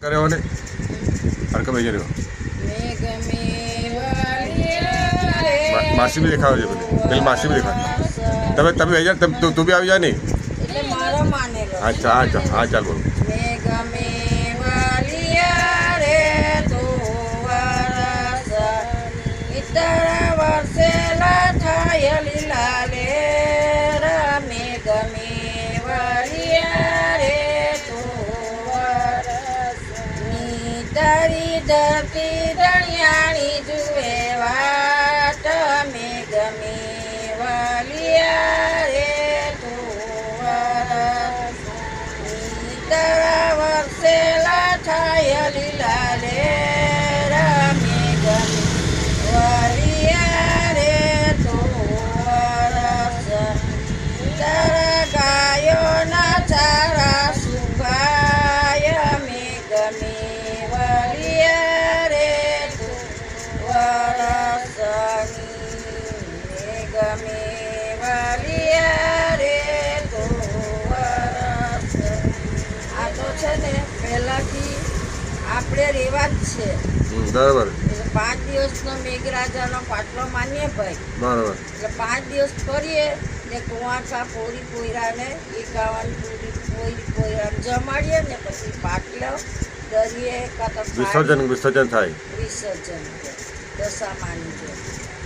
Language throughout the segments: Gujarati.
કર્યો ને હરકમ એ જજો માસી બી દેખાવ છે પેલી માસી બી દેખાવ તમે તમે આવી જા તું બી આવી જા ને અચ્છા હા હા ચાલ બોલો ધરતી રણિયાણી જુએ વાટ મે ગમે વાલિયા રે તો તારા વર્ષેલા થાય લીલા રે રમે ગમે વાલિયા રે તો તારા ગાયો ના ચારા સુભાય મે ગમે પહેલાથી આપણે રેવા જ છે બરાબર એટલે 5 દિવસનો મેઘરાજાનો પાટલો માનીએ ભાઈ બરાબર એટલે 5 દિવસ કરીએ ને કુંવાસા પોરી પોયરાને એકાવન પોરી પોયરાને જમાડીએ ને પછી પાટલો દરિયે કાં તો વિસર્જન થાય વિસર્જન દશા માની છે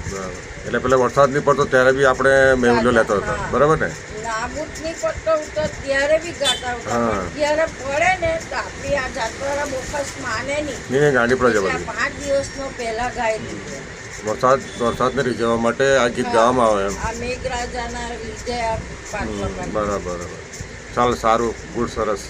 બરાબર એટલે પેલા વરસાદ નહીં પડતો ત્યારે બી આપણે મેહુલો લેતો હતો બરાબર ને નાબૂદ નહીં પડતો તો ત્યારે બી ગાતા હતા ત્યારે પડે ને તો આપણી આ જાતવાળા બોકસ માને નહીં ગાડી પર જવા 5 દિવસનો પહેલા ગાઈ લીધો વરસાદને રીઝવવા માટે આ ગીત ગાવામાં આવે એમ આ મેઘરાજાના લીધે આ પાટલો બરાબર ચાલ સારું ગુડ સરસ